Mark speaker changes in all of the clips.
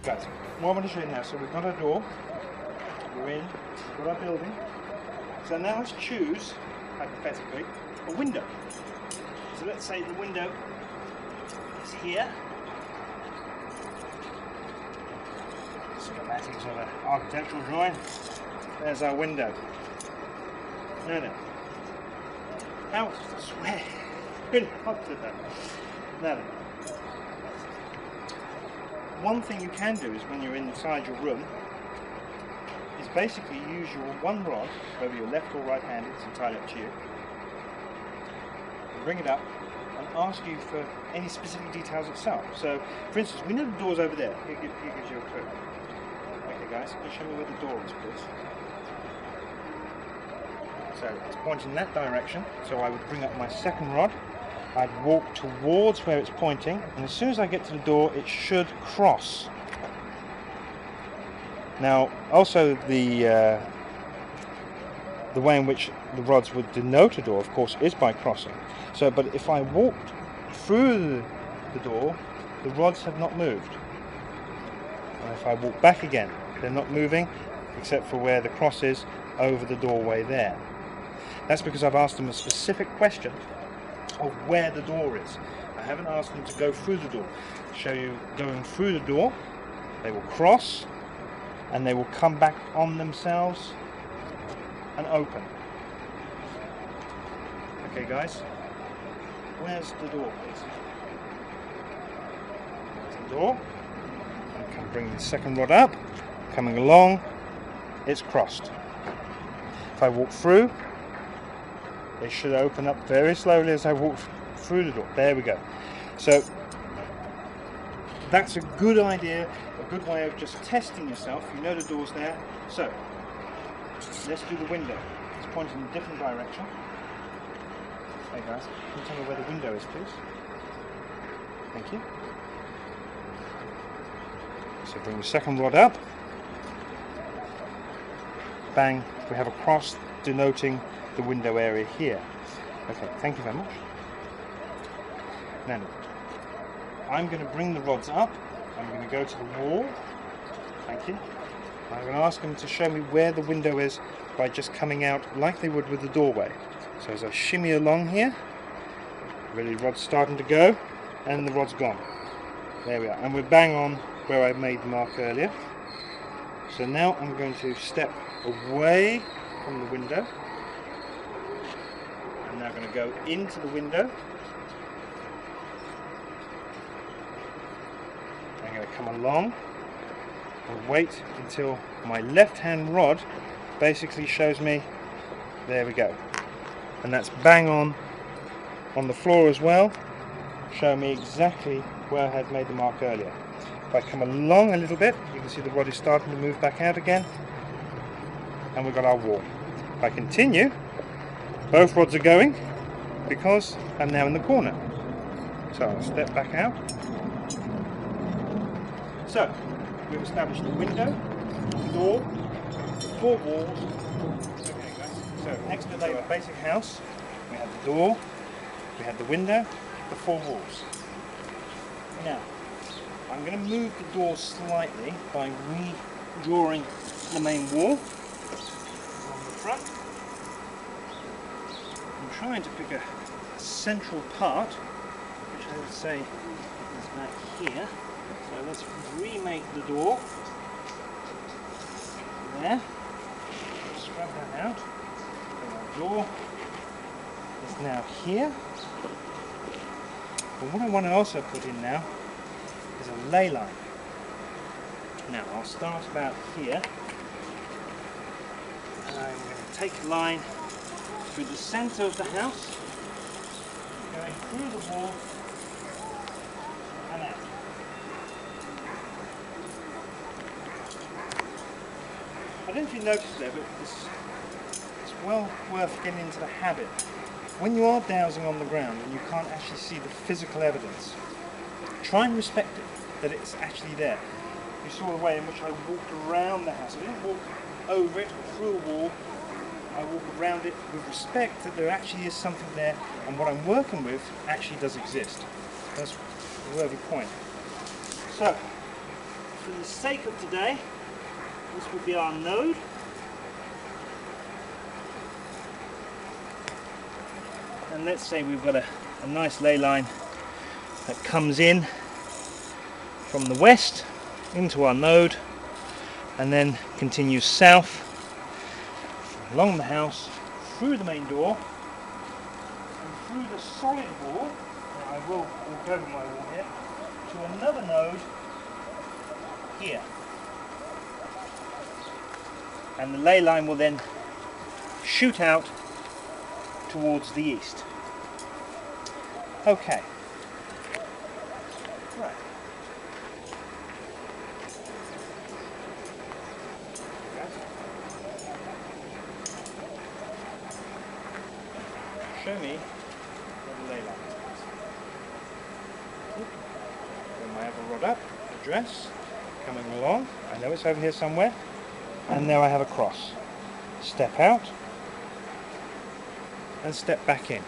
Speaker 1: guys, what I'm going to show you now, so we've got our door, we're in, we've got our building, so now let's choose, hypothetically, a window. So let's say the window is here. Schematics of an architectural drawing. There's our window. No. Now, I swear, not to that. No. One thing you can do is when you're inside your room, is basically use your one rod, whether you're left or right handed, it's entirely up to you. Bring it up and ask you for any specific details itself. So, for instance, we know the door's over there. Here gives you a clue. Okay guys, can you show me where the door is, please? So it's pointing in that direction, so I would bring up my second rod, I'd walk towards where it's pointing, and as soon as I get to the door it should cross. Now also the way in which the rods would denote a door, of course, is by crossing. So, but if I walked through the door, the rods have not moved. And if I walk back again, they're not moving, except for where the cross is over the doorway there. That's because I've asked them a specific question of where the door is. I haven't asked them to go through the door. To show you going through the door, they will cross, and they will come back on themselves and open. Okay guys, where's the door, please? There's the door. I can bring the second rod up, coming along, it's crossed. If I walk through, they should open up very slowly as I walk through the door. There we go. So that's a good idea, a good way of just testing yourself. You know the door's there. So let's do the window. It's pointing in a different direction. Hey guys, can you tell me where the window is, please? Thank you. So bring the second rod up. Bang, we have a cross denoting the window area here. Okay, thank you very much. Now, I'm going to bring the rods up. I'm going to go to the wall. Thank you. I'm going to ask them to show me where the window is by just coming out like they would with the doorway. So as I shimmy along here, really rod's starting to go, and the rod's gone. There we are, and we're bang on where I made the mark earlier. So now I'm going to step away from the window. I'm now going to go into the window. I'm going to come along and wait until my left hand rod basically shows me, there we go, and that's bang on the floor as well, show me exactly where I had made the mark earlier. If I come along a little bit, you can see the rod is starting to move back out again, and we've got our wall. If I continue, both rods are going because I'm now in the corner. So I'll step back out. So we've established the window, the door, 4 walls. Okay guys, so next to the basic house, we have the door, we have the window, the 4 walls. Now, I'm going to move the door slightly by redrawing the main wall on the front. I'm trying to pick a central part, which I would say is back here. So let's remake the door. There. Scrub that out. The door is now here. But what I want to also put in now is a ley line. Now I'll start about here. And I'm going to take a line through the centre of the house, going through the wall and out. I don't know if you noticed there, but it's well worth getting into the habit. When you are dowsing on the ground and you can't actually see the physical evidence, try and respect it, that it's actually there. You saw the way in which I walked around the house. I didn't walk over it or through a wall. I walk around it with respect that there actually is something there, and what I'm working with actually does exist. That's a worthy point. So, for the sake of today, this will be our node. And let's say we've got a nice ley line that comes in from the west into our node and then continues south along the house, through the main door and through the solid wall. Now I will walk over my wall here to another node here, and the ley line will then shoot out towards the east. Okay. Right. Show me where the ley line is. Then I have a rod up, address, coming along. I know it's over here somewhere. And there I have a cross. Step out and step back in.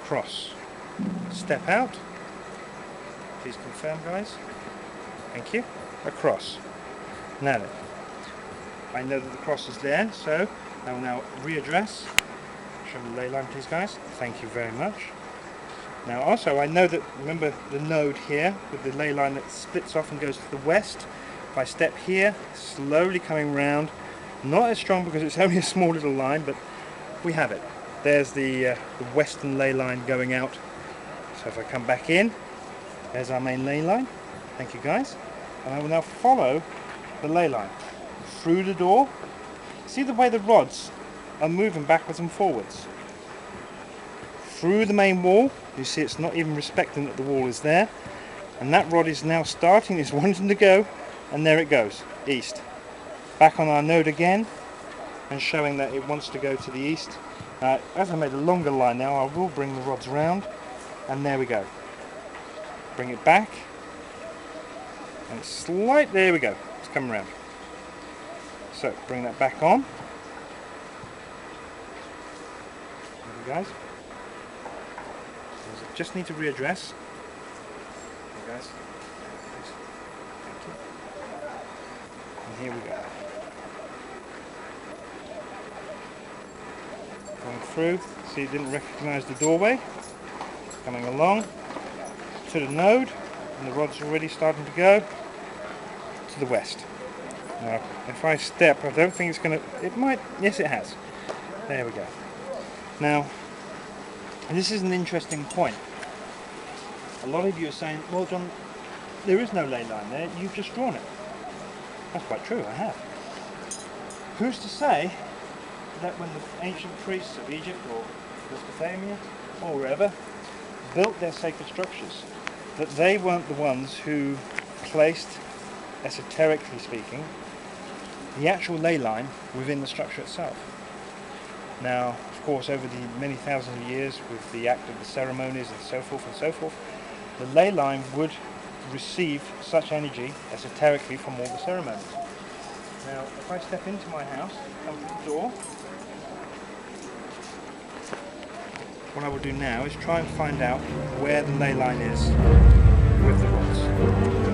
Speaker 1: Cross. Step out. Please confirm, guys. Thank you. A cross. Now then, I know that the cross is there, so I will now readdress. Show me the ley line, please, guys. Thank you very much. Now also I know that, remember the node here with the ley line that splits off and goes to the west. If I step here, slowly coming round, not as strong because it's only a small little line, but we have it. There's the western ley line going out. So if I come back in, there's our main ley line. Thank you, guys. And I will now follow the ley line through the door. See the way the rods are moving backwards and forwards. Through the main wall, you see it's not even respecting that the wall is there. And that rod is now starting, it's wanting to go, and there it goes, east. Back on our node again, and showing that it wants to go to the east. As I made a longer line now, I will bring the rods round, and there we go. Bring it back, and there we go, it's come around. So, bring that back on. There we go, guys. Just need to readdress. Okay, guys. Thank you. And here we go. Going through. See, it didn't recognise the doorway. Coming along to the node, and the rod's already starting to go to the west. Now, if I step, I don't think it's going to. It might. Yes, it has. There we go. Now, this is an interesting point. A lot of you are saying, well, John, there is no ley line there, you've just drawn it. That's quite true, I have. Who's to say that when the ancient priests of Egypt or Mesopotamia or wherever built their sacred structures, that they weren't the ones who placed, esoterically speaking, the actual ley line within the structure itself? Now, of course, over the many thousands of years, with the act of the ceremonies and so forth, the ley line would receive such energy esoterically from all the ceremonies. Now, if I step into my house, come to the door, what I will do now is try and find out where the ley line is with the rods.